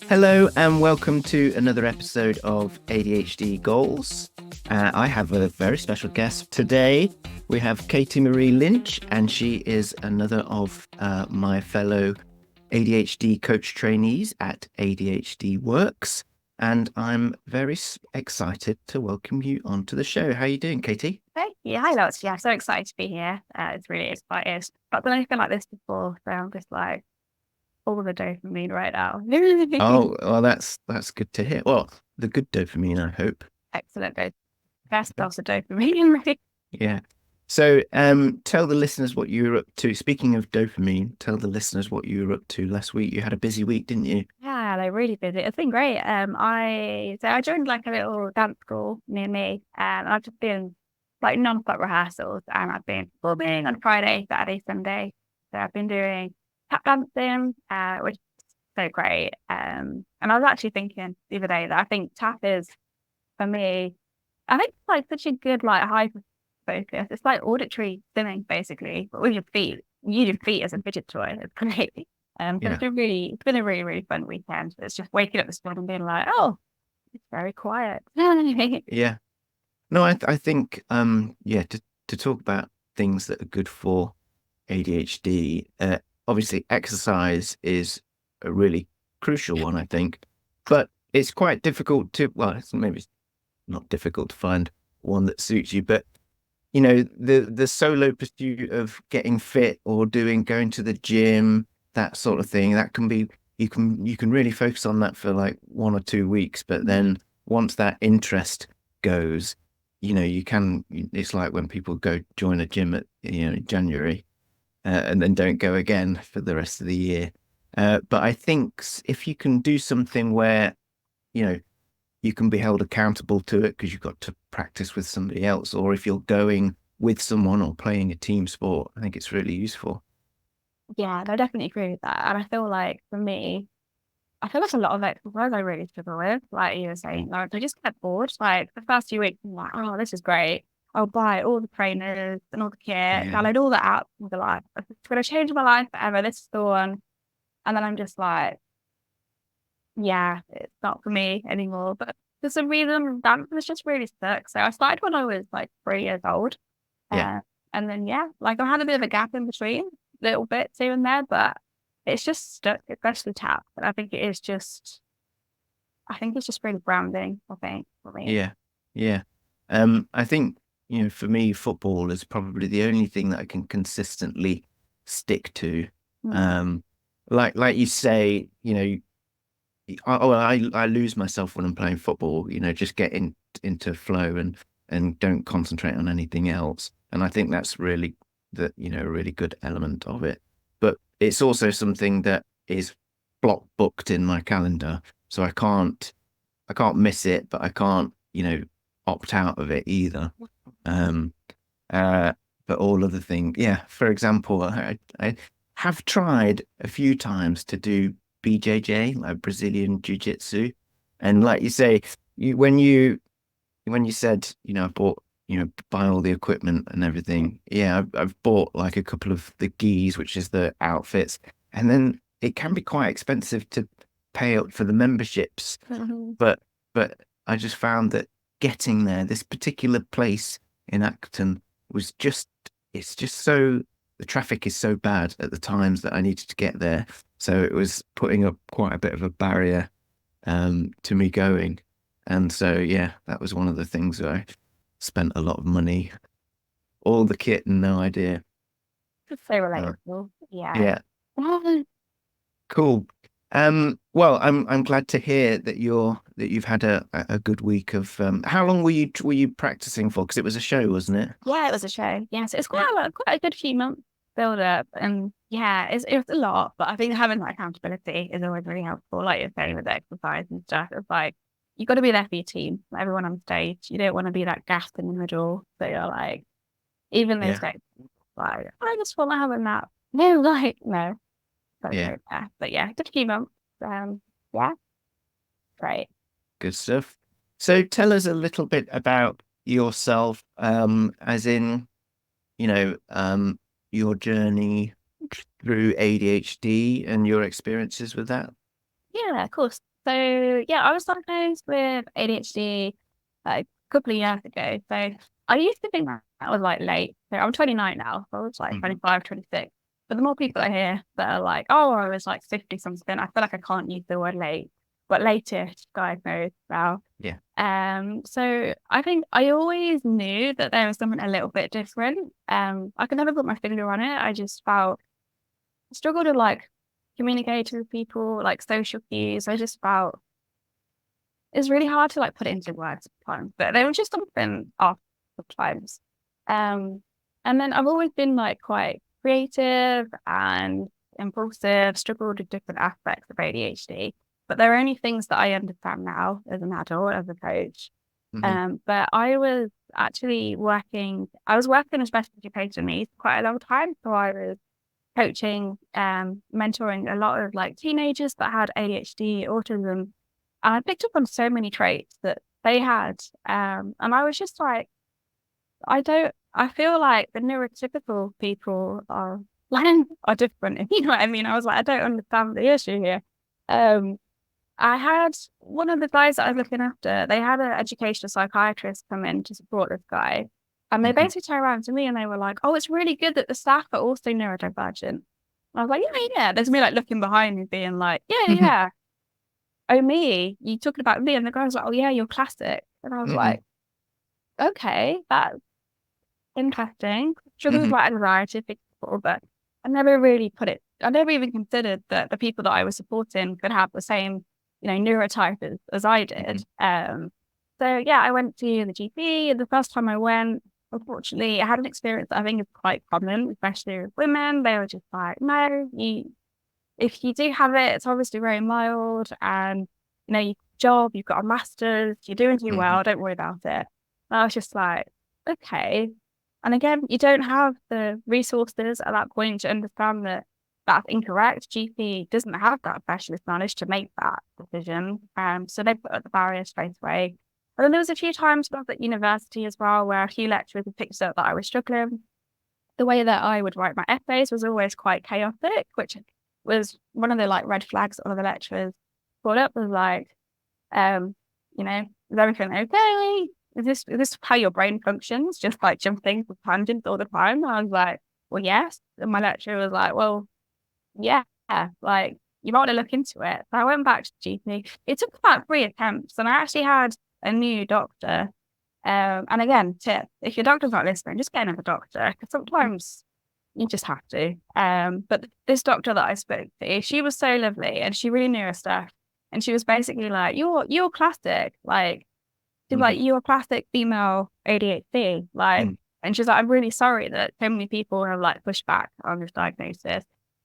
Hello and welcome to another episode of ADHD Goals. I have a very special guest today. We have Katie-Marie Lynch, and she is another of my fellow ADHD coach trainees at ADHD Works. And I'm very excited to welcome you onto the show. How are you doing, Katie? Hey, yeah, hi lots. Yeah, so excited to be here. It's really exciting. I've done anything like this before, so I'm just like all the dopamine right now. Oh, well, that's good to hear. Well, the good dopamine, I hope. Excellent. Best dose of dopamine, right? Yeah. So tell the listeners what you were up to. Speaking of dopamine, tell the listeners what you were up to last week. You had a busy week, didn't you? Yeah, they're really busy. It's been great. I joined like a little dance school near me, and I've just been like non-stop rehearsals, and I've been performing on Friday, Saturday, Sunday. So I've been doing tap dancing, which is so great. And I was actually thinking the other day that I think tap is for me. I think it's like such a good like hyper focus. It's like auditory stimming basically, but with your feet. You use your feet as a fidget toy. It's great. So Yeah. it's been a really, really fun weekend. It's just waking up this morning and being like, oh, it's very quiet. Yeah. No, I think yeah, to talk about things that are good for ADHD, obviously exercise is a really crucial one, I think. But it's quite difficult to, well, maybe it's not difficult to find one that suits you, but you know, the solo pursuit of getting fit or going to the gym, that sort of thing, that can be you can really focus on that for like 1 or 2 weeks, but then once that interest goes, it's like when people go join a gym at January, and then don't go again for the rest of the year. But I think if you can do something where you know you can be held accountable to it because you've got to practice with somebody else, or if you're going with someone or playing a team sport, I think it's really useful. Yeah, I definitely agree with that. And I feel like for me, I feel like a lot of exercise I really struggle with. Like you were saying, like I just get bored. Like the first few weeks, I'm like, oh, this is great. I'll buy all the trainers and all the kit, Yeah, download all the apps and be like, it's gonna change my life forever. This is the one. And then I'm just like, yeah, it's not for me anymore. But for some reason, dance was just really stuck. So I started when I was like 3 years old. yeah, Uh, and then, yeah, like I had a bit of a gap in between, little bits here and there, but it's just stuck, especially tap. And I think it's just really grounding, I think, for me. yeah, yeah. I think for me, football is probably the only thing that I can consistently stick to. Mm. Um, like you say, I lose myself when I'm playing football. Just get into flow and don't concentrate on anything else. And I think that's really a really good element of it. But it's also something that is block booked in my calendar, so I can't miss it, but I can't opt out of it either. Um, uh, but all of the things, yeah. For example, I have tried a few times to do BJJ, like Brazilian Jiu-Jitsu, and like you say, you when you said, I bought, buy all the equipment and everything. Yeah, I've bought like a couple of the gis, which is the outfits, and then it can be quite expensive to pay up for the memberships. Mhm. But I just found that getting there, this particular place in Acton was it's just so, the traffic is so bad at the times that I needed to get there. So it was putting up quite a bit of a barrier to me going. And so, yeah, that was one of the things where I spent a lot of money, all the kit and no idea. It's so Uh, relatable. Yeah. yeah, cool. Well, I'm glad to hear that you've had a good week of how long were you practicing for? Because it was a show, wasn't it? Yeah, it was a show. Yeah, so it's quite a good few months build up, and yeah, it's a lot. But I think having that accountability is always really helpful. Like you're saying with the exercise and stuff, it's like you got to be there for your team, like everyone on stage. You don't want to be that gap in the middle. So you're like, even those Yeah, days, like I just want to have a nap. No, like no, that's yeah, right there. But yeah, good few months. Yeah, great. good stuff. So tell us a little bit about yourself, as in, your journey through ADHD and your experiences with that? Yeah, of course. So yeah, I was diagnosed with ADHD like a couple of years ago. So I used to think that was like late. So I'm 29 now. So I was like 25, 26. But the more people I hear that are like, oh, I was like 50 something, I feel like I can't use the word late, but latest diagnosed now. Yeah. So I think I always knew that there was something a little bit different. I could never put my finger on it. I just felt I struggled to like communicate with people, like social cues. I just felt it's really hard to like put it into words sometimes, but there was just something off sometimes. And then I've always been like quite creative and impulsive, struggled with different aspects of ADHD, but there are only things that I understand now as an adult, as a coach. But I was actually I was working with special education needs for quite a long time. So I was coaching, mentoring a lot of like teenagers that had ADHD, autism. And I picked up on so many traits that they had. And I was just like, I feel like the neurotypical people are different. If you know what I mean? I was like, I don't understand the issue here. I had one of the guys that I was looking after, they had an educational psychiatrist come in to support this guy. And they basically turned around to me and they were like, oh, it's really good that the staff are also neurodivergent. I was like, yeah. There's me like looking behind me being like, yeah. Oh, me? You talking about me? And the guy was like, oh, yeah, you're classic. And I was like, okay, that's interesting. Struggled with like anxiety before, but I never even considered that the people that I was supporting could have the same, neurotype as I did. So yeah, I went to the GP. The first time I went, unfortunately, I had an experience that I think is quite common, especially with women. They were just like, no, if you do have it, it's obviously very mild, and your job, you've got a master's, you're doing too well, don't worry about it. And I was just like, okay. And again, you don't have the resources at that point to understand that that's incorrect. GP doesn't have that specialist knowledge to make that decision. So they put up the barrier straight away. And then there was a few times when I was at university as well, where a few lecturers had picked up that I was struggling. The way that I would write my essays was always quite chaotic, which was one of the like red flags that one of the lecturers brought up was like, is everything okay? Is this how your brain functions? Just like jumping with tangents all the time? And I was like, well, yes. And my lecturer was like, well, yeah, like you might want to look into it. So I went back to GP. It took about 3 attempts, and I actually had a new doctor. And again, tip, if your doctor's not listening, just get another doctor, because sometimes you just have to. But this doctor that I spoke to, she was so lovely and she really knew her stuff. And she was basically like, you're classic. Like, she's like, you're a classic female ADHD. Like, and she's like, I'm really sorry that so many people have like pushed back on this diagnosis.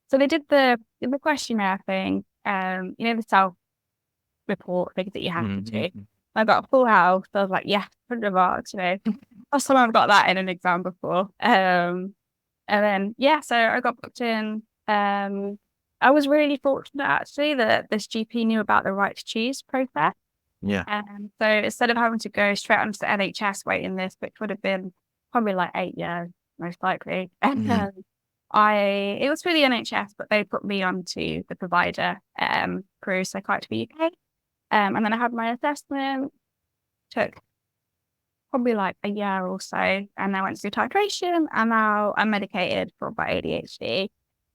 So they did the questionnaire thing, the self-report thing that you have to do. I got a full house. So I was like, yeah, 100 marks, Last time I've got that in an exam before. And then, so I got booked in. I was really fortunate actually that this GP knew about the right to choose process. Yeah. So instead of having to go straight onto the NHS waiting list, which would have been probably like 8 years, most likely. And it was through the NHS, but they put me onto the provider through Psychiatry UK. And then I had my assessment, took probably like a year or so, and I went through titration, and now I'm medicated for my ADHD.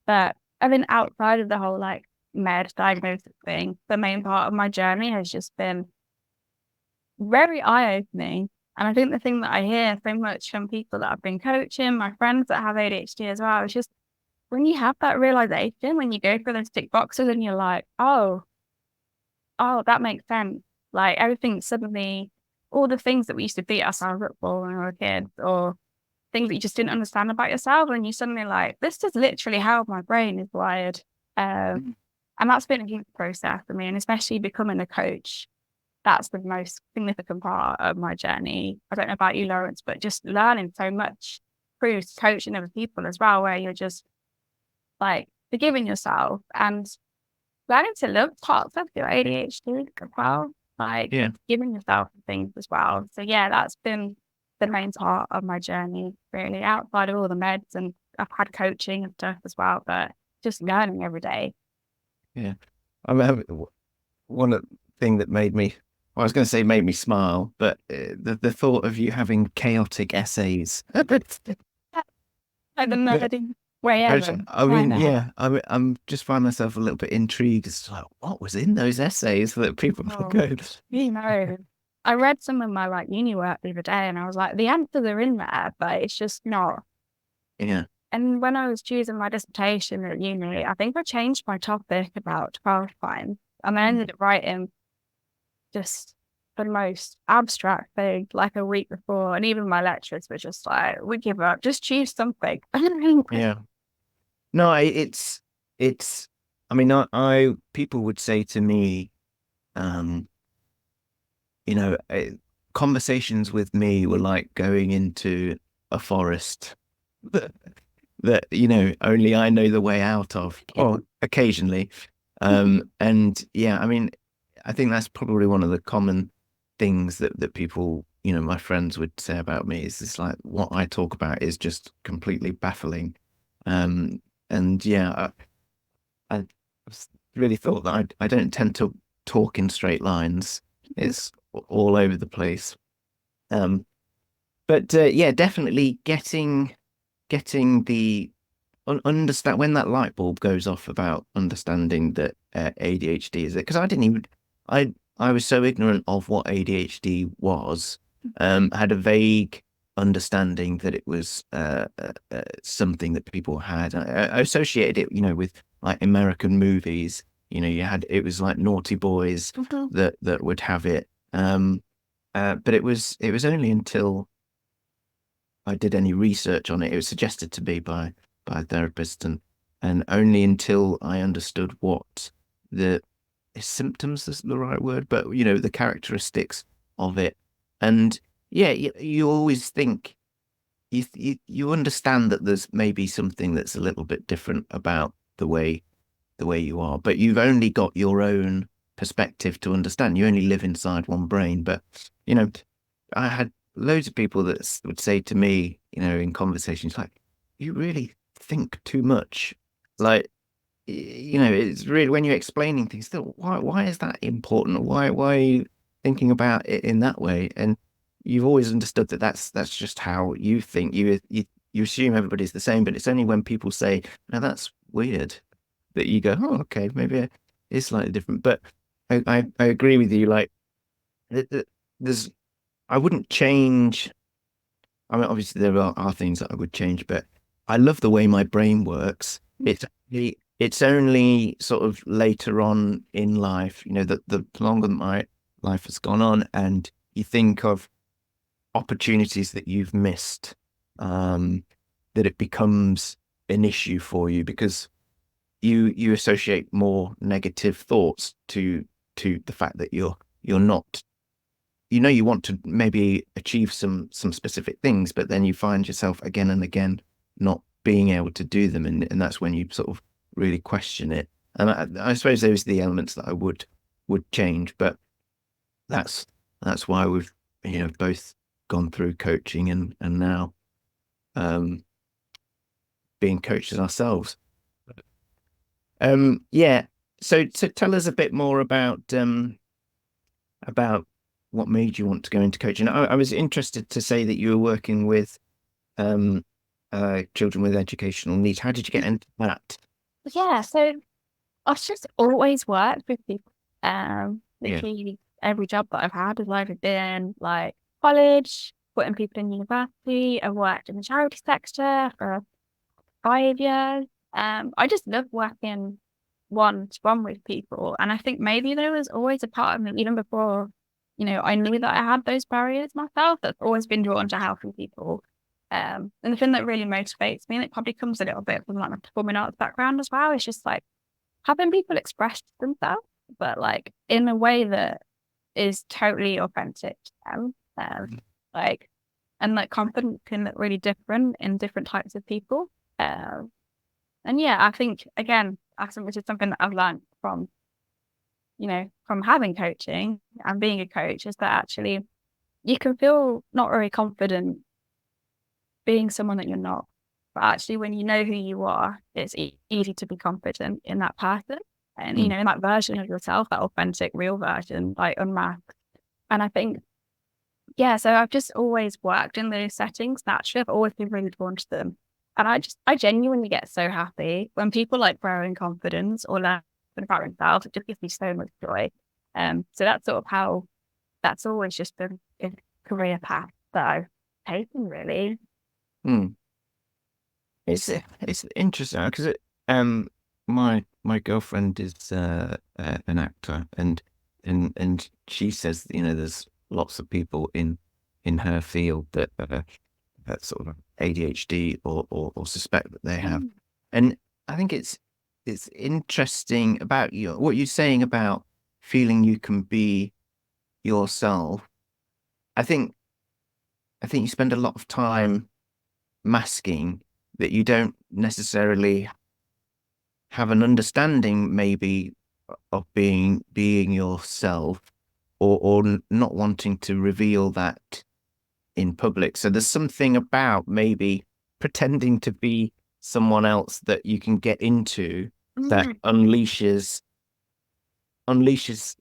But I mean, outside of the whole like med diagnosis thing, the main part of my journey has just been very eye-opening. And I think the thing that I hear so much from people that I've been coaching, my friends that have ADHD as well, is just when you have that realization, when you go through those tick boxes and you're like, oh, that makes sense. Like everything suddenly, all the things that we used to beat ourselves up for when we were kids, or things that you just didn't understand about yourself, and you suddenly like, this is literally how my brain is wired. And that's been a huge process for me, and especially becoming a coach, that's the most significant part of my journey. I don't know about you, Lawrence, but just learning so much through coaching other people as well, where you're just like forgiving yourself and learning to love parts of your ADHD as well, like giving yourself things as well. So yeah, that's been the main part of my journey, really, outside of all the meds, and I've had coaching and stuff as well, but just learning every day. Yeah. I mean, one thing that made me, well, I was going to say made me smile, but the thought of you having chaotic essays. Like the nerdy way ever. I mean, know. yeah, I'm just find myself a little bit intrigued as to like what was in those essays that people Oh, go. You know, I read some of my like uni work the other day, and I was like, the answers are in there, but it's just not. Yeah, And when I was choosing my dissertation at uni, I think I changed my topic about 12 times, and I ended up writing just the most abstract thing like a week before, and even my lecturers were just like, "We give up. Just choose something." yeah. No, it's. I mean, I people would say to me, um, you know, conversations with me were like going into a forest that you know only I know the way out of, or occasionally. And yeah, I mean, I think that's probably one of the common things that people, you know, my friends would say about me is this like what I talk about is just completely baffling. Um, and yeah, I really thought that I don't tend to talk in straight lines. It's all over the place. Um, but yeah, definitely getting the understand when that light bulb goes off about understanding that ADHD is it, because I didn't even I was so ignorant of what ADHD was. I had a vague understanding that it was something that people had. I associated it, you know, with like American movies. You know, you had it was like naughty boys that would have it. But it was only until I did any research on it. It was suggested to me by a therapist, and only until I understood what the symptoms is the right word, but you know the characteristics of it. And yeah, you always think you understand that there's maybe something that's a little bit different about the way you are, but you've only got your own perspective to understand. You only live inside one brain. But you know, I had loads of people that would say to me, you know, in conversations like, "You really think too much." Like, you know, it's really when you're explaining things, why is that important? Why are you thinking about it in that way? And you've always understood that that's just how you think. You assume everybody's the same, but it's only when people say, "No, that's weird," that you go, "Oh, okay, maybe it is slightly different." But I agree with you. Like, there's I wouldn't change. I mean, obviously there are things that I would change, but I love the way my brain works. It's only sort of later on in life, you know, that the longer that my life has gone on, and you think of opportunities that you've missed, that it becomes an issue for you because you associate more negative thoughts to the fact that you're not, you know, you want to maybe achieve some specific things, but then you find yourself again and again not being able to do them, and that's when you sort of really question it. And I suppose those are the elements that I would change, but that's why we've, you know, both gone through coaching and now um being coaches ourselves. Yeah. So tell us a bit more about what made you want to go into coaching. I was interested to say that you were working with um, children with educational needs. How did you get into that? Yeah, so I've just always worked with people. Yeah, Literally every job that I've had has either been like college, putting people in university. I've worked in the charity sector for 5 years. I just love working one to one with people, and I think maybe there was always a part of me, even before, I knew that I had those barriers myself, that's always been drawn to helping people. And the thing that really motivates me, and it probably comes a little bit from like my performing arts background as well, is just like having people express themselves, but like in a way that is totally authentic to them. Like, and like confidence can look really different in different types of people. And yeah, I think again, I think which is something that I've learned from, from having coaching and being a coach, is that actually, you can feel not very confident being someone that you're not. But actually, when you know who you are, it's easy to be confident in that person and, in that version of yourself, that authentic, real version, like unmasked. And I think, so I've just always worked in those settings naturally. I've always been really drawn to them. And I genuinely get so happy when people like grow in confidence or learn about themselves. It just gives me so much joy. So that's sort of how that's always just been a career path that I've taken, really. It's interesting because my girlfriend is an actor, and she says there's lots of people in her field that sort of ADHD or suspect that they have, and I think it's interesting about what you're saying about feeling you can be yourself. I think you spend a lot of time masking that you don't necessarily have an understanding maybe of being yourself, or not wanting to reveal that in public. So there's something about maybe pretending to be someone else that you can get into that unleashes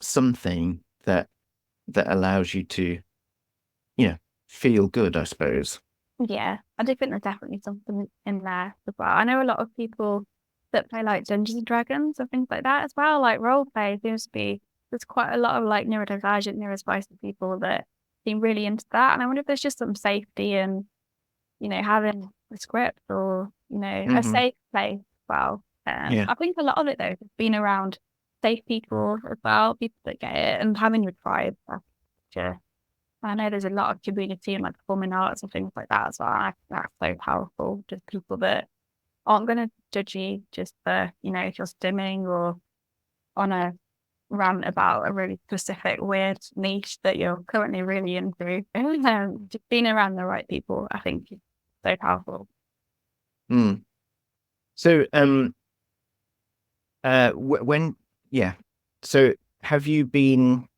something that allows you to feel good, I suppose. Yeah, I do think there's definitely something in there as well. I know a lot of people that play like Dungeons and Dragons or things like that as well. Like role play seems to be, there's quite a lot of like neurodivergent, neurospicy people that seem really into that. And I wonder if there's just some safety in, having a script or, a safe place as well. I think a lot of it though has been around safe people as well, people that get it, and having your tribe. I know there's a lot of community in like performing arts and things like that as well. I think that's so powerful. Just people that aren't going to judge you just for, if you're stimming or on a rant about a really specific weird niche that you're currently really into. Just being around the right people, I think, is so powerful. So, so have you been?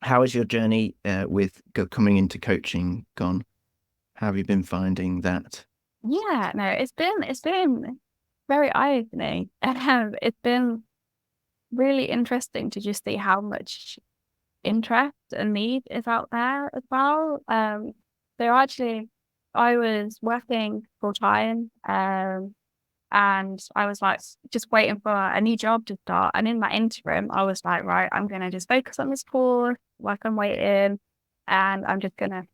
How has your journey with coming into coaching gone? How have you been finding that? Yeah, no, it's been very eye-opening. It's been really interesting to just see how much interest and need is out there as well. So actually, I was working full time, and I was like just waiting for a new job to start. And in that interim, I was like, right, I'm gonna just focus on this course, work on waiting, and I'm just gonna,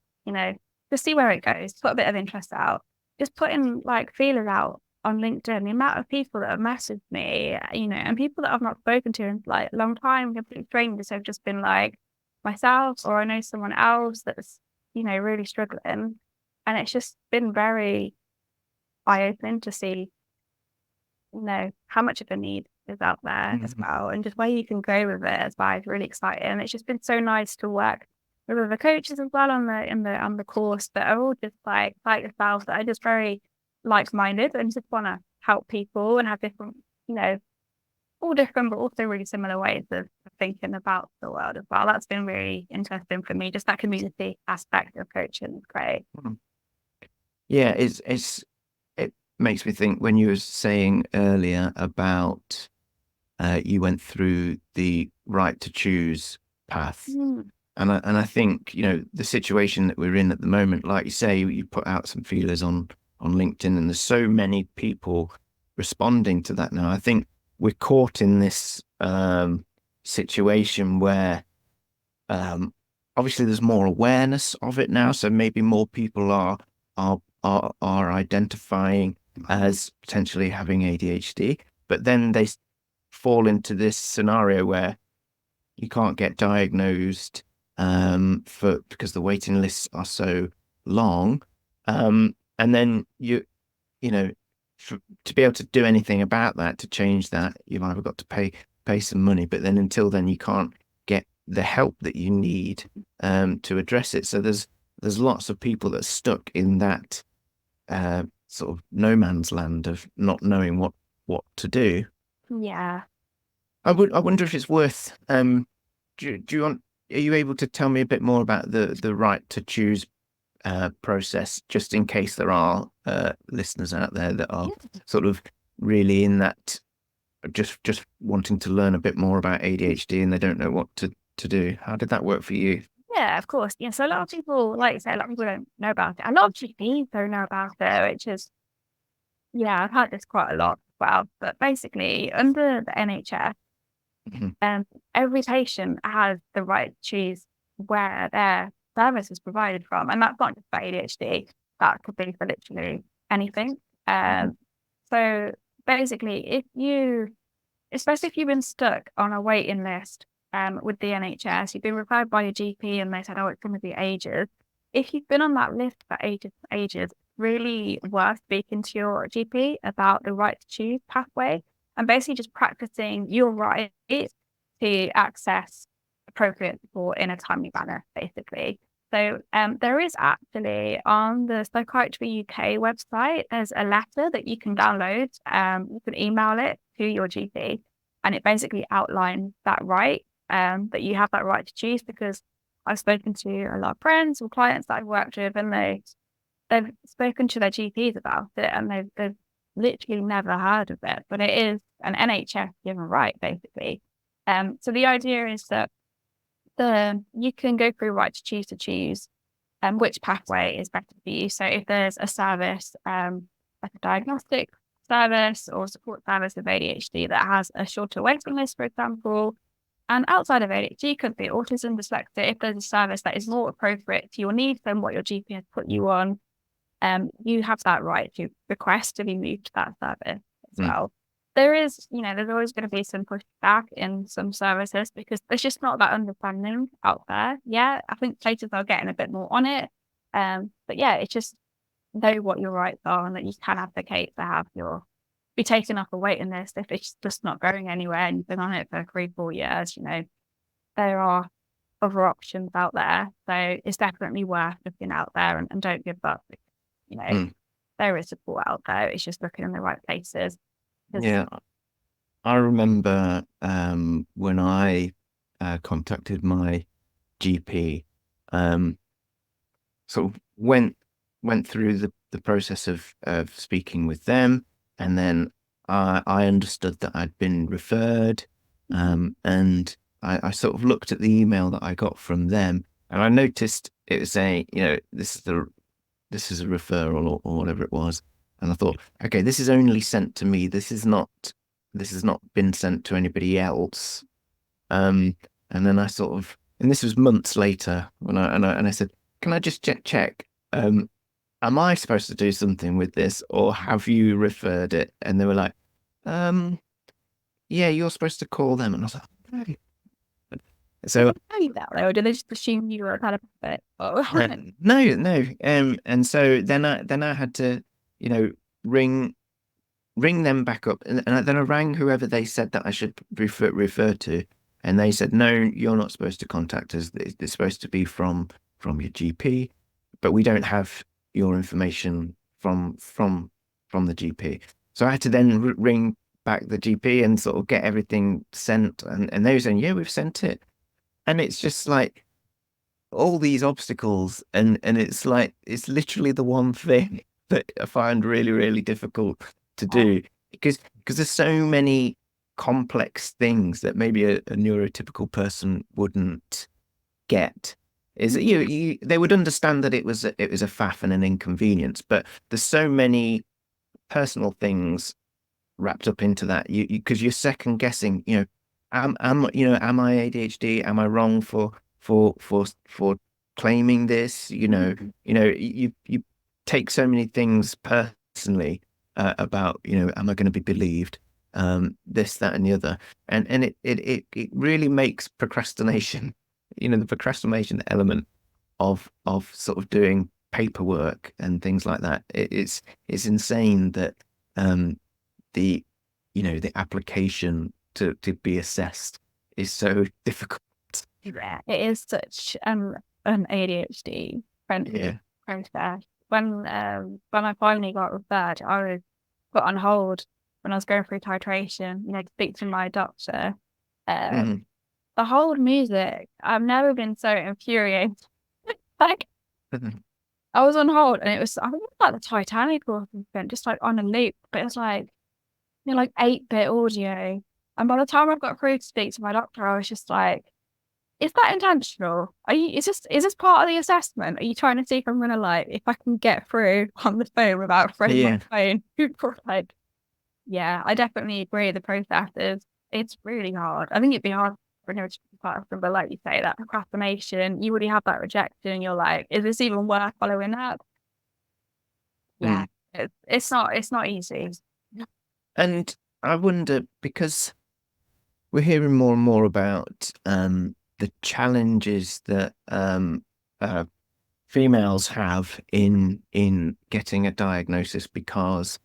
just see where it goes. Put a bit of interest out. Just putting like feelers out on LinkedIn. The amount of people that have messaged me, and people that I've not spoken to in like a long time, complete strangers, have just been like myself, or I know someone else that's, really struggling. And it's just been very eye-opening to see how much of a need is out there as well, and just where you can go with it as well is really exciting. And it's just been so nice to work with other coaches as well on the course that are all just like yourself, that are just very like-minded and just want to help people and have different, all different but also really similar ways of thinking about the world as well. That's been really interesting for me. Just that community aspect of coaching is great. Yeah, it makes me think when you were saying earlier about you went through the right to choose path. And I think, the situation that we're in at the moment, like you say, you put out some feelers on LinkedIn, and there's so many people responding to that now. I think we're caught in this situation where obviously there's more awareness of it now, so maybe more people are identifying as potentially having ADHD, but then they fall into this scenario where you can't get diagnosed because the waiting lists are so long, and then to be able to do anything about that, to change that, you've either got to pay some money, but then until then you can't get the help that you need to address it. So there's lots of people that are stuck in that sort of no man's land of not knowing what to do. Yeah. I wonder if it's worth. Do you want are you able to tell me a bit more about the right to choose process, just in case there are listeners out there that are sort of really in that, just wanting to learn a bit more about ADHD and they don't know what to do? How did that work for you? Yeah, of course. Yeah, so a lot of people, like you say, a lot of people don't know about it. A lot of GPs don't know about it, which is, yeah, I've heard this quite a lot as well. But basically, under the NHS, Mhm. every patient has the right to choose where their service is provided from. And that's not just for ADHD, that could be for literally anything. So basically, especially if you've been stuck on a waiting list with the NHS, you've been referred by your GP and they said, oh, it's going to be ages. If you've been on that list for ages and ages, really worth speaking to your GP about the right to choose pathway and basically just practicing your right to access appropriate support in a timely manner, basically. So there is actually on the Psychiatry UK website, there's a letter that you can download. You can email it to your GP and it basically outlines that right, that you have that right to choose, because I've spoken to a lot of friends or clients that I've worked with and they've spoken to their GPs about it and they've literally never heard of it, but it is an NHS given right, basically. So the idea is that you can go through right to choose which pathway is better for you. So if there's a service, like a diagnostic service or support service of ADHD that has a shorter waiting list, for example, and outside of ADHD could be autism, dyslexia, if there's a service that is more appropriate to your needs than what your GP has put you on, you have that right to request to be moved to that service as Mm. well. There's always going to be some pushback in some services because there's just not that understanding out there. Yeah, I think places are getting a bit more on it. But yeah, it's just know what your rights are and that you can advocate to have be taken off a waiting list if it's just not going anywhere and you've been on it for 3-4 years. There are other options out there. So it's definitely worth looking out there and don't give up. Mm. There is support out there. It's just looking in the right places. Yeah, I remember when I contacted my GP, sort of went through the process of speaking with them, and then I understood that I'd been referred, and I sort of looked at the email that I got from them, and I noticed it was saying, this is a referral or whatever it was, and I thought, okay, this is only sent to me. This has not been sent to anybody else. And then and this was months later when I said, can I just check? Am I supposed to do something with this, or have you referred it? And they were like, yeah, you're supposed to call them. And I was like, okay. So tell you that, or did they just assume you were kind of it? Oh, no. And so then I had to, ring them back up, and then I rang whoever they said that I should refer to, and they said, no, you're not supposed to contact us. It's supposed to be from your GP, but we don't have your information from the GP. So I had to then ring back the GP and sort of get everything sent, and they were saying, yeah, we've sent it, and it's just like all these obstacles, and it's like it's literally the one thing that I find really, really difficult to do, because there's so many complex things that maybe a neurotypical person wouldn't get. Is that they would understand that it was a faff and an inconvenience, but there's so many personal things wrapped up into that, because you're second guessing, am I ADHD? Am I wrong for claiming this? You take so many things personally, about, am I going to be believed? This, that, and the other, and it really makes procrastination, the procrastination element of sort of doing paperwork and things like that. It's insane that the the application to be assessed is so difficult. yeah, it is such an ADHD friendly process. When I finally got referred, I was put on hold when I was going through titration, to speak to my doctor. Mhm. the hold music, I've never been so infuriated. Like, I was on hold and it was, I think it was like the Titanic or something, just like on a loop, but it was like, 8-bit audio. And by the time I got through to speak to my doctor, I was just like, is that intentional? Is this part of the assessment? Are you trying to see if I'm gonna if I can get through on the phone without throwing my phone? Like, yeah, I definitely agree. The process it's really hard. I think it'd be hard for neurotypical person, but like you say, that procrastination, you already have that rejection. You're like, is this even worth following up? Yeah, it's not easy. And I wonder, because we're hearing more and more about the challenges that females have in getting a diagnosis, because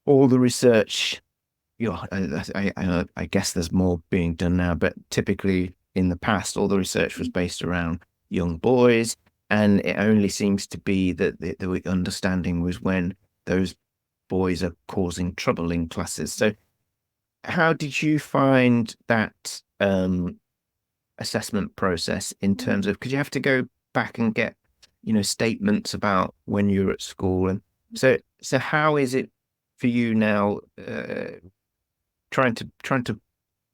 all the research, I guess there's more being done now, but typically in the past, all the research was based around young boys, and it only seems to be that the understanding was when those boys are causing trouble in classes. So how did you find that assessment process in terms of, because you have to go back and get, statements about when you were at school, and so how is it for you now, trying to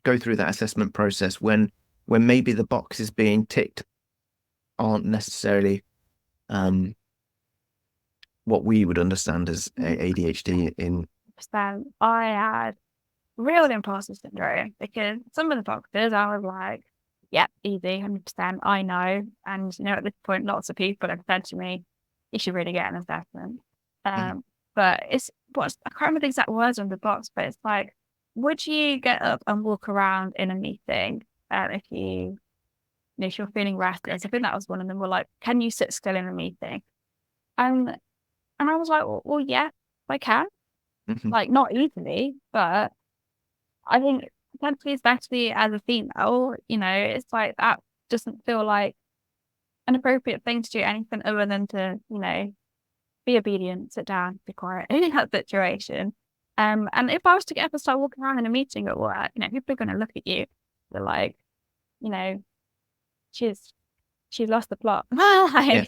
go through that assessment process when maybe the boxes being ticked aren't necessarily what we would understand as ADHD in. I had real imposter syndrome because some of the boxes I was like, yep, easy, 100%, I know. And at this point, lots of people have said to me, you should really get an assessment. But I can't remember the exact words on the box, but it's like, would you get up and walk around in a meeting if you're feeling restless? I think that was one of them. Were like, can you sit still in a meeting? And I was like, well, yeah, I can. Like, not easily, but I think potentially, especially as a female, it's like that doesn't feel like an appropriate thing to do anything other than to, be obedient, sit down, be quiet in that situation. And if I was to get up and start walking around in a meeting at work, people are going to look at you. They're like, she's lost the plot. So I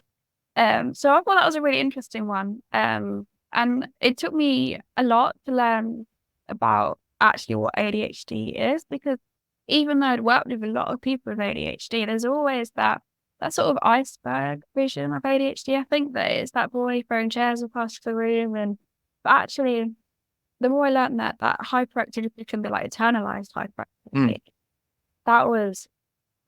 thought that was a really interesting one. And it took me a lot to learn about actually what ADHD is, because even though I'd worked with a lot of people with ADHD, there's always that sort of iceberg vision of ADHD. I think that it's that boy throwing chairs across the room, but actually, the more I learned that hyperactivity can be like internalized hyperactivity, that was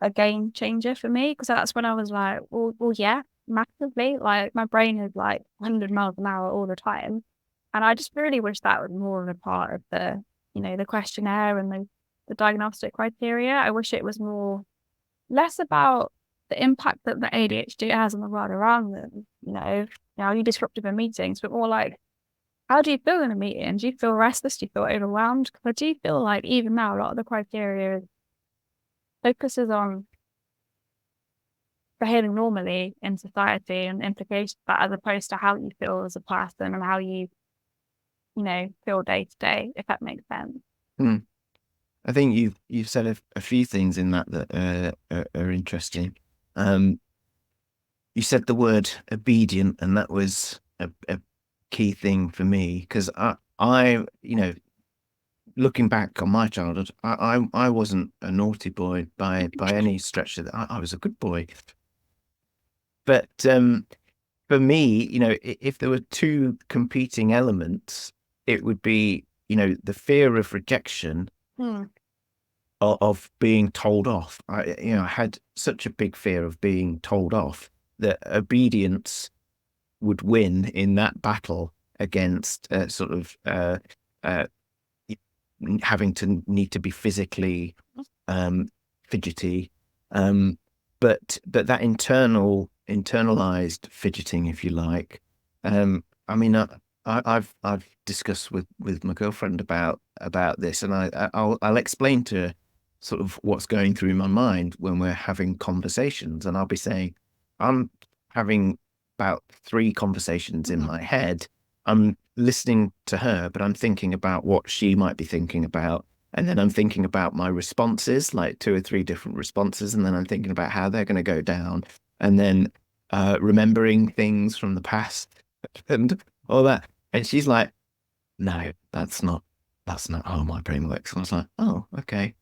a game changer for me, because that's when I was like, well, yeah, massively. Like, my brain is like 100 miles an hour all the time, and I just really wish that was more of a part of the the questionnaire and the diagnostic criteria. I wish it was less about the impact that the ADHD has on the world around them. Are you disruptive in meetings, but more like, how do you feel in a meeting? Do you feel restless? Do you feel overwhelmed? Because I do feel like even now a lot of the criteria focuses on behaving normally in society and implications, but as opposed to how you feel as a person and how you feel day to day, if that makes sense. I think you've said a few things in that are interesting. You said the word obedient, and that was a key thing for me, because I looking back on my childhood, I wasn't a naughty boy by any stretch of I was a good boy. But for me, if there were two competing elements, it would be, the fear of rejection, of being told off. I had such a big fear of being told off that obedience would win in that battle against sort of having to need to be physically fidgety, but that internalized fidgeting, if you like. I mean, I've discussed with my girlfriend about this, and I'll explain to her sort of what's going through my mind when we're having conversations, and I'll be saying, I'm having about 3 conversations in my head. I'm listening to her, but I'm thinking about what she might be thinking about, And then I'm thinking about my responses, like 2 or 3 different responses, and then I'm thinking about how they're going to go down, and then remembering things from the past and all that. And she's like, "No, that's not how my brain works." And I was like, "Oh, okay."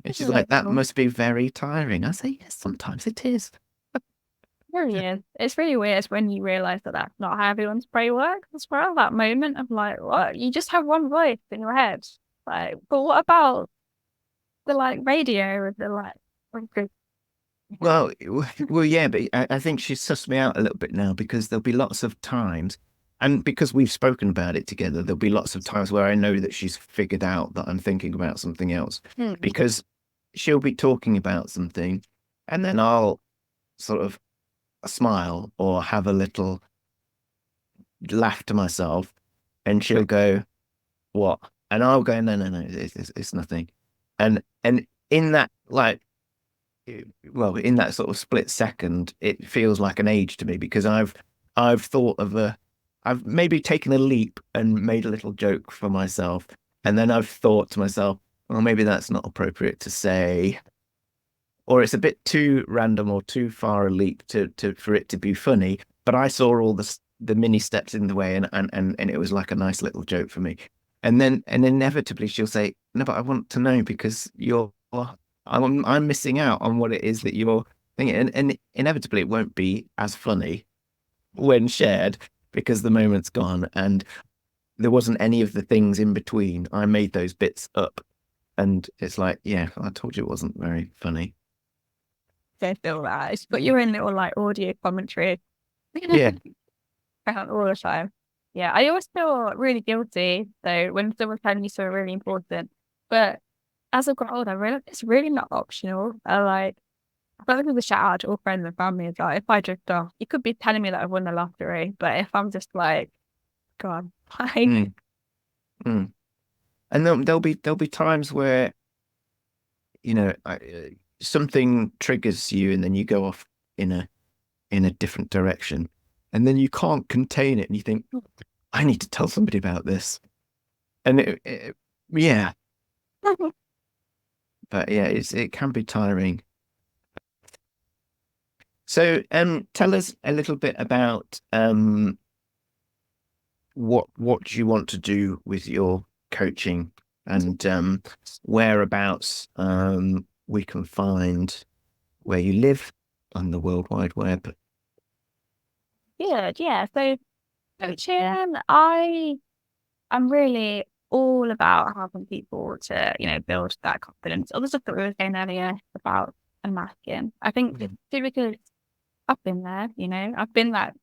And she's like, "That must be very tiring." I say, "Yes, sometimes it is." Really is. It's really weird when you realise that that's not how everyone's brain works as well. That moment of like, what? You just have one voice in your head. Like, but what about the like radio and the like? Well, yeah, but I think she's sussed me out a little bit now, because there'll be lots of times, and because we've spoken about it together, there'll be lots of times where I know that she's figured out that I'm thinking about something else, because she'll be talking about something, and then I'll sort of smile or have a little laugh to myself, and she'll go, "What?" And I'll go, "No, it's nothing." And in that, like, well, in that sort of split second, it feels like an age to me, because I've thought of I've maybe taken a leap and made a little joke for myself, and then I've thought to myself, well, maybe that's not appropriate to say, or it's a bit too random or too far a leap to for it to be funny. But I saw all the mini steps in the way, and it was like a nice little joke for me. And then inevitably she'll say, "No, but I want to know, because I'm missing out on what it is that you're thinking." And inevitably it won't be as funny when shared, because the moment's gone and there wasn't any of the things in between. I made those bits up, and it's like, yeah, I told you it wasn't very funny. Don't feel right. But you're in little like audio commentary. Yeah. All the time. Yeah, I always feel really guilty though when someone's telling me something really important. But as I've got older, I realized it's really not optional. I feel like with a shout out to all friends and family is like, if I drift off, you could be telling me that I've won the lottery, but if I'm just like, God, like, Mm, mm. And there'll be times where, something triggers you, and then you go off in a different direction, and then you can't contain it, and you think, I need to tell somebody about this. And yeah, but yeah, it can be tiring. So, tell us a little bit about what you want to do with your coaching, and whereabouts we can find where you live on the World Wide Web. good. Yeah. So coaching, I'm really all about helping people to, build that confidence. All the stuff that we were saying earlier about unmasking. I think too, because I've been there, I've been that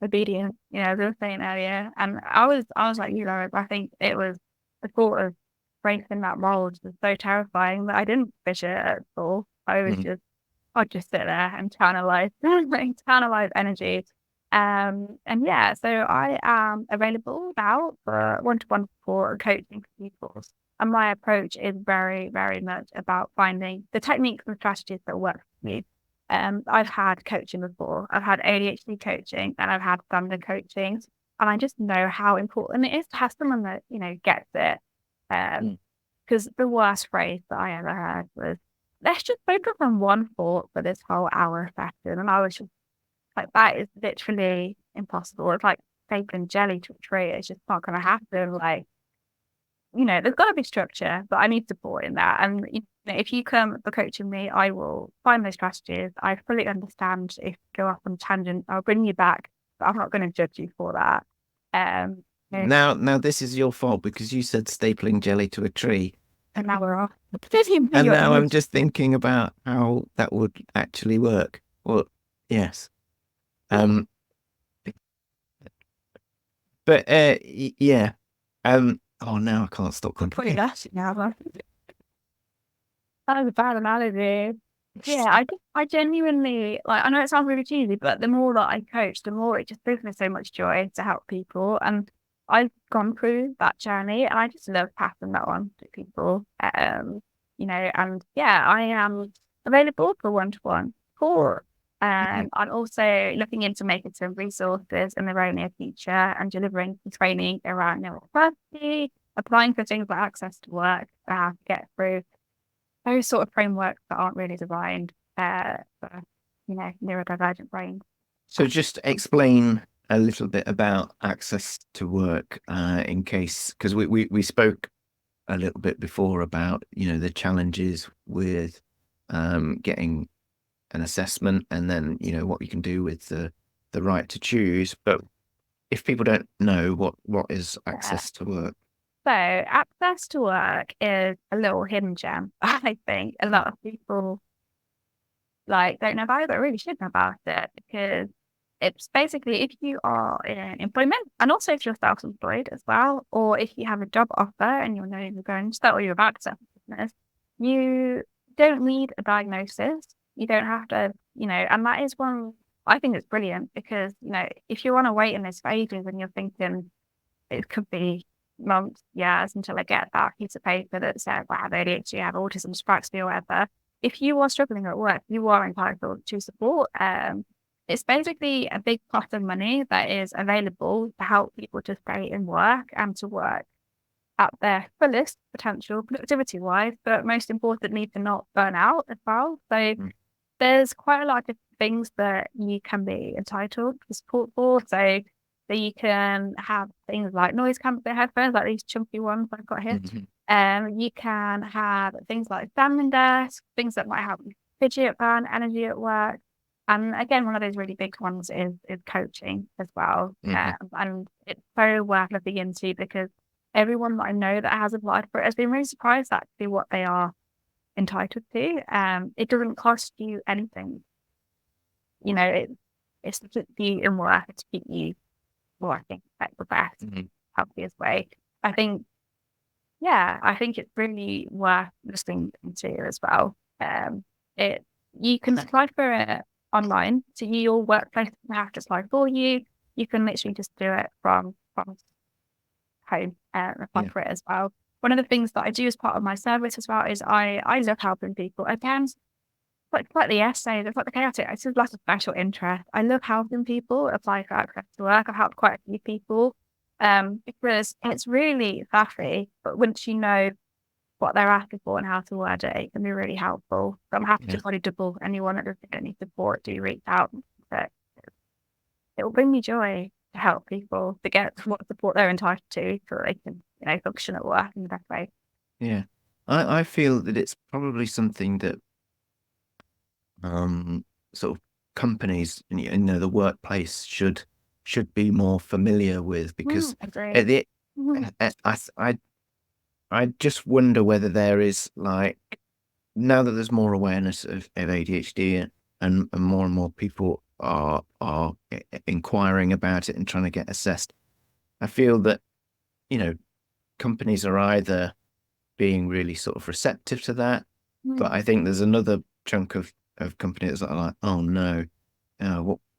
obedient, as I was saying earlier. And I was like, I think it was the thought of breaking that mold was so terrifying that I didn't fish it at all. I'd just sit there and channelize energy. And yeah, so I am available now for one-to-one support and coaching for people. And my approach is very, very much about finding the techniques and strategies that work for me. I've had coaching before. I've had ADHD coaching and I've had standard coaching. And I just know how important it is to have someone that, gets it. Because the worst phrase that I ever heard was, let's just focus on one thought for this whole hour session. And I was just like, that is literally impossible. It's like stapling jelly to a tree. It's just not going to happen. Like, there's got to be structure, but I need support in that. And if you come for coaching me, I will find those strategies. I fully understand if you go off on a tangent, I'll bring you back, but I'm not going to judge you for that. Now this is your fault, because you said stapling jelly to a tree. And now we're off. And now I'm just thinking about how that would actually work. Well, yes. But yeah. Oh, now I can't stop Pretty thinking. nasty now, though. That was a bad analogy. Yeah, I genuinely like. I know it sounds really cheesy, but the more that I coach, the more it just brings me so much joy to help people. And I've gone through that journey, and I just love passing that on to people. And yeah, I am available for one-to-one support. I'm also looking into making some resources in the very near future and delivering some training around neurodiversity applying for things like access to work, to get through those sort of frameworks that aren't really designed for, neurodivergent brains. So just explain a little bit about access to work, in case, because we spoke a little bit before about, the challenges with getting an assessment, and then, what you can do with the right to choose. But if people don't know, what is access to work? So access to work is a little hidden gem. I think a lot of people don't know about it, but really should know about it, because it's basically if you are in employment, and also if you're self-employed as well, or if you have a job offer and you're knowing you're going to start or you're about to start a business, you don't need a diagnosis. You don't have to, and that is one, I think it's brilliant, because, if you're on a waiting list for ages and you're thinking it could be months, years until I get that piece of paper that says I have ADHD, I have autism, spectrum, or whatever. If you are struggling at work, you are entitled to support. It's basically a big pot of money that is available to help people to stay in work and to work at their fullest potential productivity-wise, but most importantly, to not burn out as well. So there's quite a lot of different things that you can be entitled to support for. So you can have things like noise cancelling headphones, like these chunky ones I've got here. You can have things like standing desk, things that might help you fidget, burn energy at work. And again, one of those really big ones is coaching as well. And it's so worth looking into, because everyone that I know that has applied for it has been really surprised actually what they are entitled to. It doesn't cost you anything. It's to keep you in work, to keep you working at the best, healthiest way. I think it's really worth listening to as well. You can apply for it online, so your workplace doesn't have to apply for you. You can literally just do it from home and apply for it as well. One of the things that I do as part of my service as well is I love helping people. Again, like the essay, it's like the chaotic. It's just lots of special interest. I love helping people apply for access to work. I've helped quite a few people, because it's really faffy, but once you know what they're asking for and how to word it, it can be really helpful. So I'm happy to probably double anyone that doesn't get any support, do reach out. But it will bring me joy to help people to get what support they're entitled to, so they can, function at work in the best way. Yeah. I feel that it's probably something that sort of companies, the workplace should be more familiar with, because I just wonder whether there is, now that there's more awareness of ADHD, and more people are inquiring about it and trying to get assessed, I feel that, companies are either being really sort of receptive to that, but I think there's another chunk of companies that are like, oh no,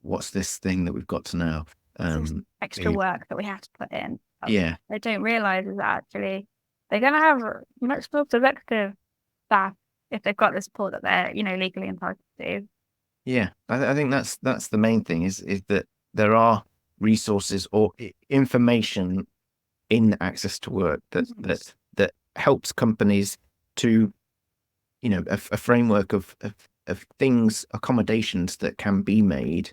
what's this thing that we've got to now? Extra work that we have to put in. They don't realize is that actually they're going to have much more productive staff if they've got the support that they're, legally entitled to. Yeah, I think that's the main thing, is that there are resources or information in access to work that helps companies to, a framework of things, accommodations that can be made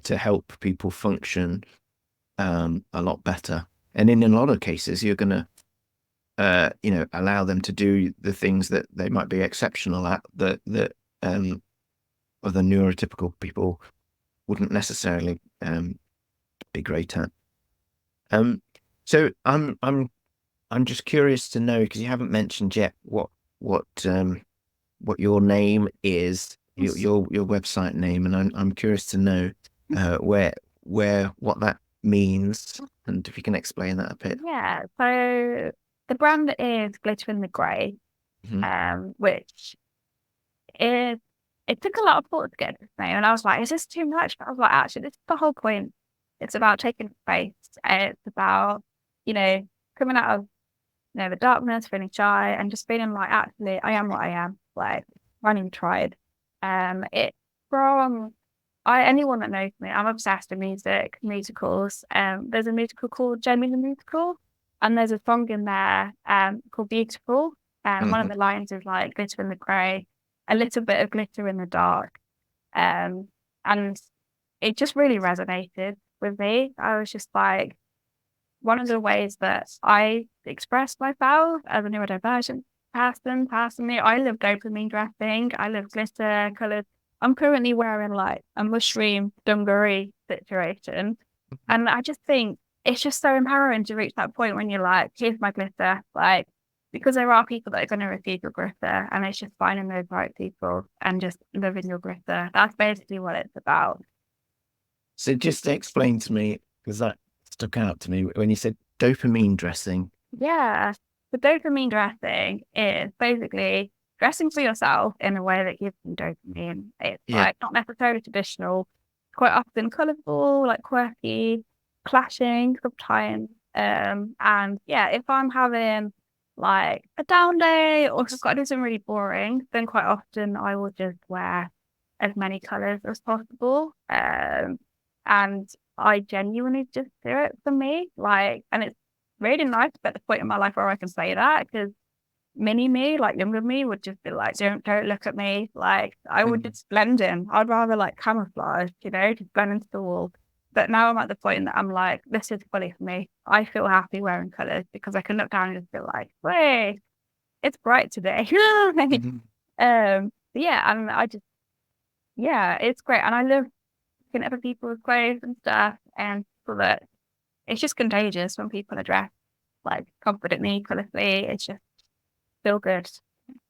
to help people function a lot better. And in a lot of cases, you're going to, allow them to do the things that they might be exceptional at, that other neurotypical people wouldn't necessarily be great at. So I'm just curious to know, because you haven't mentioned yet what your name is, your website name, and I'm curious to know what that means, and if you can explain that a bit. Yeah, so the brand is Glitter in the Grey, which is, it took a lot of thought to get this name, and I was like, is this too much? But I was like, actually, this is the whole point. It's about taking space. It's about, coming out of, the darkness, feeling shy, and just feeling like, actually, I am what I am. Like, running tried. It's from anyone that knows me, I'm obsessed with music, musicals. There's a musical called Jamie the Musical. And there's a song in there called Beautiful. And one of the lines is like glitter in the grey, a little bit of glitter in the dark. And it just really resonated with me. I was just like, one of the ways that I express myself as a neurodivergent person, personally, I love dopamine dressing. I love glitter colours. I'm currently wearing like a mushroom dungaree situation. And I just think it's just so empowering to reach that point when you're like, here's my glitter. Like, because there are people that are going to receive your glitter, and it's just finding those right people and just loving your glitter. That's basically what it's about. So just explain to me, because that stuck out to me when you said dopamine dressing. Yeah. The dopamine dressing is basically dressing for yourself in a way that gives you dopamine. It's like not necessarily traditional, quite often colourful, like quirky, clashing sometimes. And yeah, if I'm having like a down day or just got to do something really boring, then quite often I will just wear as many colours as possible. And I genuinely just do it for me. Like, and it's really nice at the point in my life where I can say that, because mini me, like younger me, would just be like, don't look at me. Like I would just blend in. I'd rather like camouflage, just blend into the wall. But now I'm at the point that I'm like, this is fully for me. I feel happy wearing colours because I can look down and just feel like, wait, it's bright today. Yeah, and it's great. And I love looking at other people's clothes and stuff, and so that it's just contagious when people are dressed like confidently, colourfully. It's just feel good.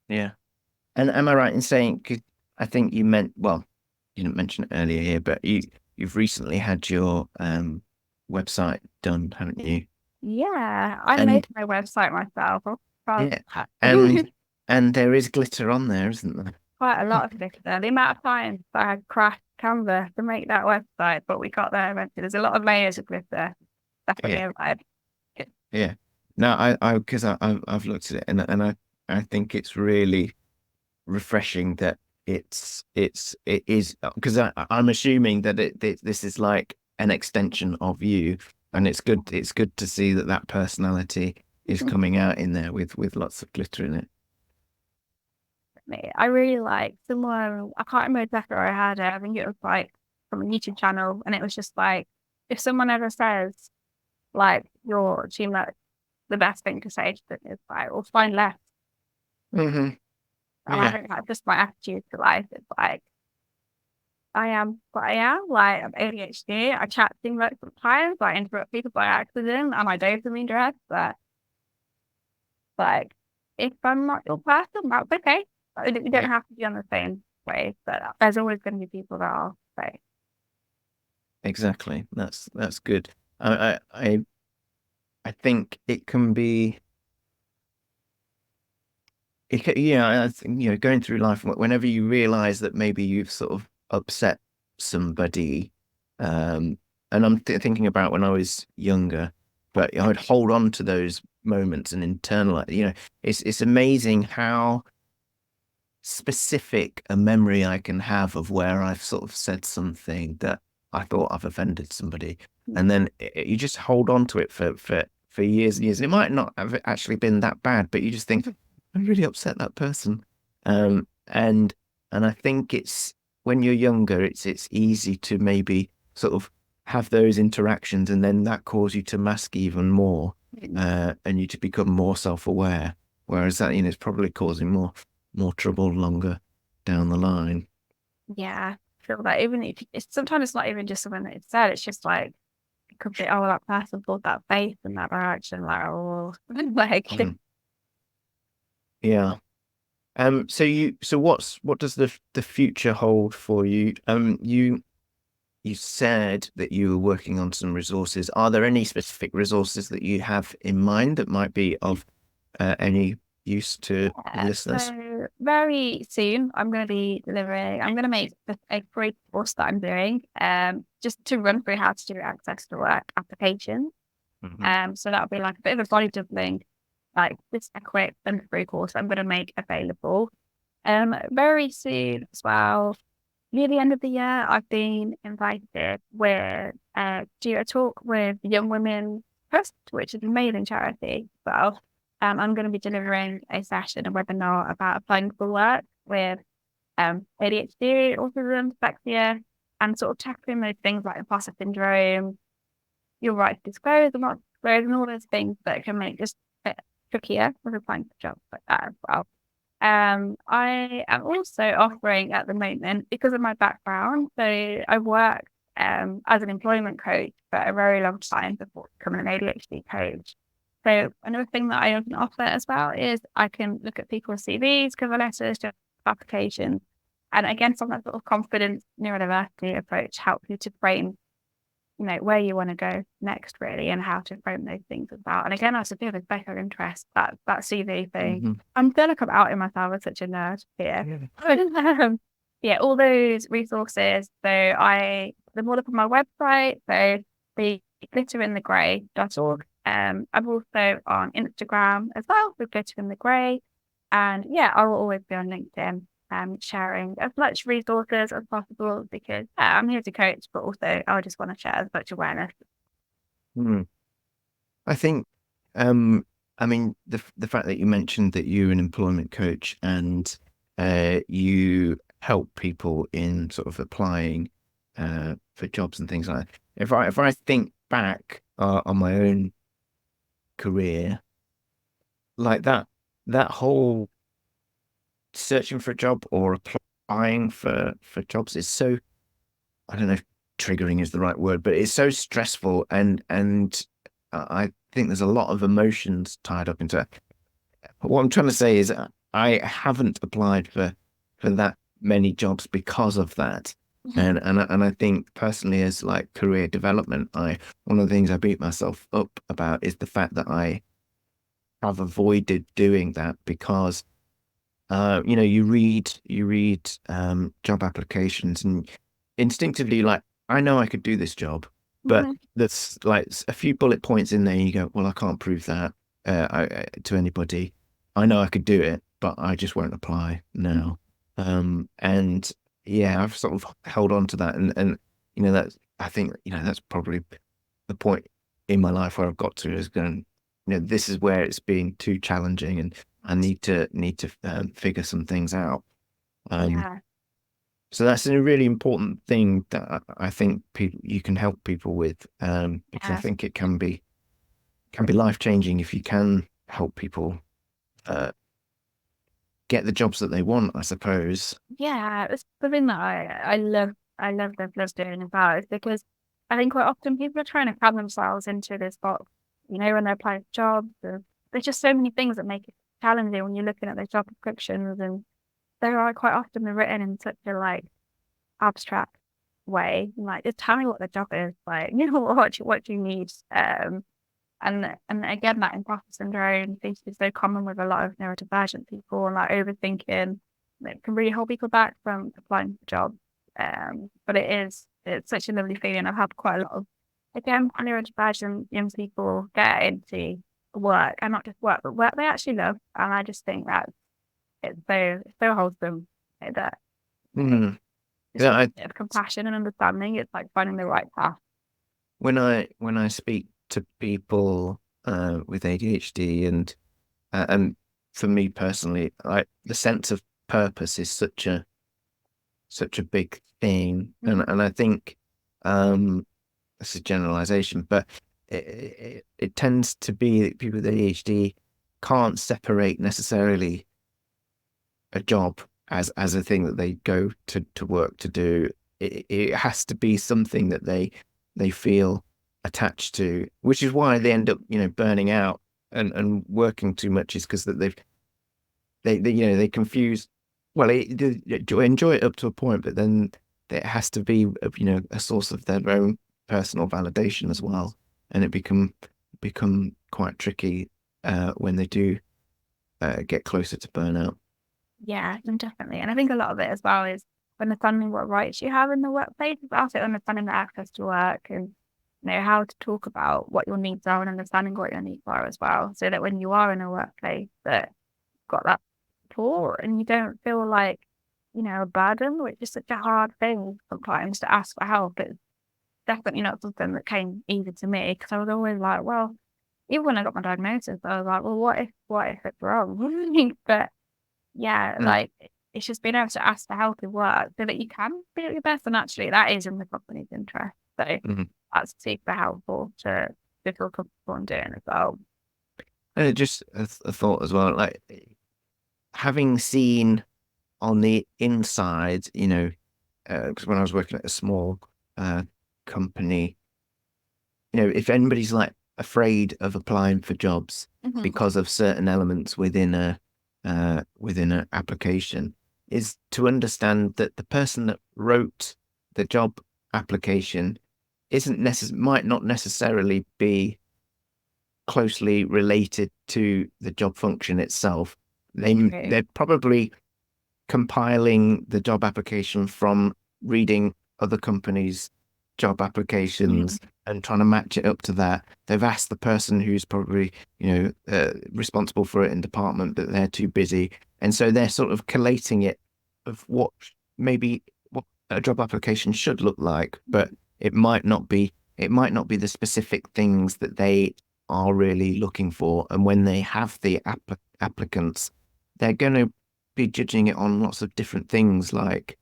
Yeah. And am I right in saying, because I think you meant, well, you didn't mention it earlier here, but you've recently had your website done, haven't you? Yeah, I made my website myself. And there is glitter on there, isn't there? Quite a lot of glitter. The amount of time that I had crashed Canva to make that website, but we got there eventually. There's a lot of layers of glitter. Definitely Yeah. No, because I've looked at it, and I think it's really refreshing that it is, because I'm assuming that this is like an extension of you, and it's good to see that personality is coming out in there with lots of glitter in it. I really like someone, I can't remember exactly where I had it. I think it was like from a YouTube channel, and it was just like, if someone ever says like you're like the best thing to say to them is like, well, find less. And I think that's just my attitude to life. It's like, I am what I am. Like, I'm ADHD. I chat things like sometimes. I interrupt people by accident, and I dopamine dress. But like, if I'm not your person, that's okay. You don't have to be on the same way. But there's always going to be people that are. So. Exactly. That's good. I think it can be. I think, going through life, whenever you realize that maybe you've sort of upset somebody, and I'm thinking about when I was younger, but I would hold on to those moments and internalize. It's amazing how specific a memory I can have of where I've sort of said something that I thought I've offended somebody, and then you just hold on to it for years and years. It might not have actually been that bad, but you just think, I really upset that person. And I think it's when you're younger, it's easy to maybe sort of have those interactions, and then that cause you to mask even more, and you to become more self-aware. Whereas that, is probably causing more trouble longer down the line. Yeah, I feel that even if sometimes it's not even just something that it's said, it's just like, it could be, oh, that person thought that face in that direction, like, oh, like. Yeah. So what does the future hold for you? You said that you were working on some resources. Are there any specific resources that you have in mind that might be of any use to listeners? So very soon, I'm going to make a free course that I'm doing, just to run through how to do access to work applications. So that'll be like a bit of a body doubling, like just a quick and free course I'm going to make available. Very soon as well, near the end of the year, I've been invited with do a talk with young women Trust, which is an amazing charity. Well, I'm going to be delivering a session, a webinar about applying for work with ADHD, autism, dyslexia, and sort of tackling those things like imposter syndrome, your right to disclose or not disclose, and all those things that can make it a bit trickier with applying for jobs like that as well. I am also offering at the moment, because of my background, so I worked as an employment coach for a very long time before becoming an ADHD coach. So another thing that I can offer as well is I can look at people's CVs, cover letters, job applications, and again, from that sort of confidence neurodiversity approach, help you to frame, where you want to go next, really, and how to frame those things as well. And again, that's a bit of a special interest, that CV thing. I'm feel like I'm outing myself as such a nerd here. Yeah, all those resources. So they're all up on my website. So the glitterinthegrey.org. I'm also on Instagram as well with Glitter in the Grey. And yeah, I will always be on LinkedIn. Sharing as much resources as possible, because I'm here to coach, but also I just want to share as much awareness. I think, I mean, the fact that you mentioned that you're an employment coach and you help people in sort of applying for jobs and things like that. If I think back on my own career, like that whole searching for a job or applying for jobs is so, I don't know if triggering is the right word, but it's so stressful, and I think there's a lot of emotions tied up into it. What I'm trying to say is I haven't applied for that many jobs because of that. And I think personally, as like career development, one of the things I beat myself up about is the fact that I have avoided doing that, because you read job applications and instinctively, like, I know I could do this job, but there's like a few bullet points in there. You go, well, I can't prove that to anybody. I know I could do it, but I just won't apply now. And yeah, I've sort of held on to that, and that's, I think, that's probably the point in my life where I've got to, is going, this is where it's being too challenging, and I need to figure some things out. So that's a really important thing that I think you can help people with, because I think it can be life changing if you can help people get the jobs that they want, I suppose. Yeah, it's something that I love doing about it, because I think quite often people are trying to cram themselves into this box, when they're applying for jobs. There's just so many things that make it challenging when you're looking at those job descriptions, and they are quite often written in such a abstract way. Like, just tell me what the job is, what you need. And again, that imposter syndrome seems to be so common with a lot of neurodivergent people, and overthinking that can really hold people back from applying for jobs. But it's such a lovely feeling. I've had quite a lot of, again, neurodivergent young people get into work, and not just work, but work they actually love. And I just think that it's so wholesome that a bit of compassion and understanding. It's like finding the right path. When I speak to people with ADHD, and for me personally, the sense of purpose is such a big thing, and I think it's a generalization, but it tends to be that people with ADHD can't separate necessarily a job as a thing that they go to work to do. It has to be something that they feel attached to, which is why they end up burning out and working too much, is because that they confuse, well, they enjoy it up to a point, but then it has to be a source of their own personal validation as well, and it become quite tricky when they do get closer to burnout. Yeah, definitely. And I think a lot of it as well is understanding what rights you have in the workplace, but also understanding the access to work, and how to talk about what your needs are, and understanding what your needs are as well, so that when you are in a workplace that you've got that support and you don't feel like a burden, which is such a hard thing sometimes to ask for help. definitely not something that came easy to me, because I was always like, well, even when I got my diagnosis, I was like, well, what if it's wrong? But yeah, Mm, like it's just being able to ask for help in work so that you can be at your best. And actually, that is in the company's interest. So mhm. that's super helpful to feel comfortable in doing as well. Just a thought as well, like having seen on the inside, because when I was working at a small company, if anybody's like afraid of applying for jobs Mhm. because of certain elements within an application, is to understand that the person that wrote the job application might not necessarily be closely related to the job function itself. True. They're probably compiling the job application from reading other companies' job Mhm. applications and trying to match it up to that. They've asked the person who's probably, responsible for it in department, but they're too busy. And so they're sort of collating it of what a job application should look like, but it might not be, it might not be the specific things that they are really looking for. And when they have the applicants, they're going to be judging it on lots of different things like,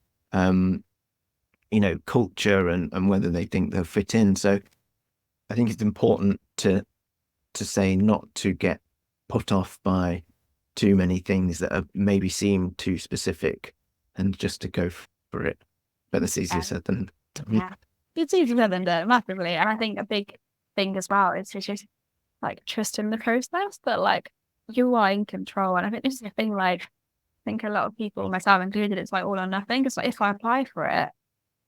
culture and whether they think they'll fit in. So I think it's important to say not to get put off by too many things that are maybe seem too specific and just to go for it. But that's easier Yeah. said than done. Yeah. It's easier than done, massively. And I think a big thing as well is to just like trust in the process that like you are in control. And I think this is the thing, like, I think a lot of people, myself included, it's like all or nothing. It's like if I apply for it,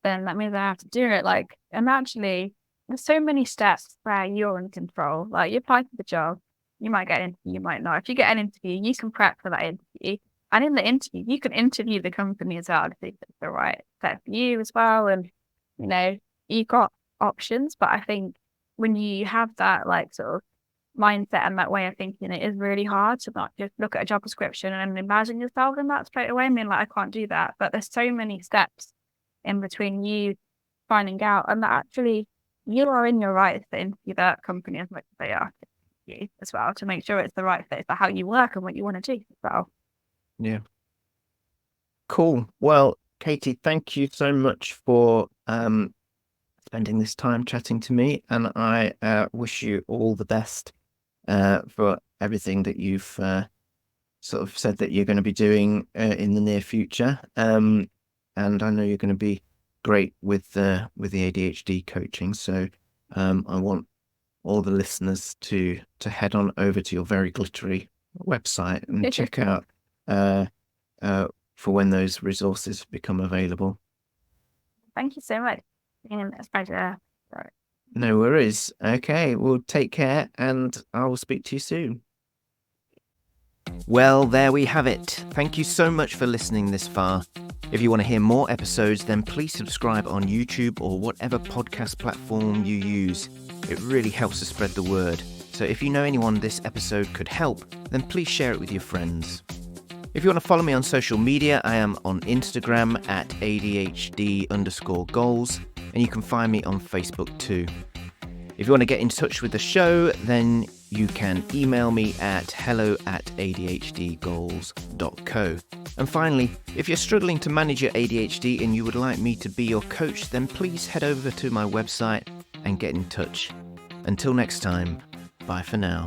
then that means I have to do it. Like, and actually, there's so many steps where you're in control. Like, you apply for the job, you might get an interview, you might not. If you get an interview, you can prep for that interview. And in the interview, you can interview the company as well to see if it's the right fit for you as well. And, you know, you've got options. But I think when you have that, like, sort of mindset and that way of thinking, it is really hard to not just look at a job description and imagine yourself in that straight away. I mean, like, I can't do that. But there's so many steps in between you finding out and that actually you are in your rights to interview that company as much as they are to you as well, to make sure it's the right fit for how you work and what you want to do as well. Yeah. Cool. Well, Katie, thank you so much for spending this time chatting to me, and I wish you all the best for everything that you've sort of said that you're going to be doing in the near future. And I know you're going to be great with the ADHD coaching. So I want all the listeners to head on over to your very glittery website and check out for when those resources become available. Thank you so much. And it's a pleasure. Right. No worries. Okay, well, take care, and I will speak to you soon. Well, there we have it. Thank you so much for listening this far. If you want to hear more episodes, then please subscribe on YouTube or whatever podcast platform you use. It really helps to spread the word. So if you know anyone this episode could help, then please share it with your friends. If you want to follow me on social media, I am on Instagram at ADHD_goals, and you can find me on Facebook too. If you want to get in touch with the show, then you can email me at hello@adhdgoals.co. And finally, if you're struggling to manage your ADHD and you would like me to be your coach, then please head over to my website and get in touch. Until next time, bye for now.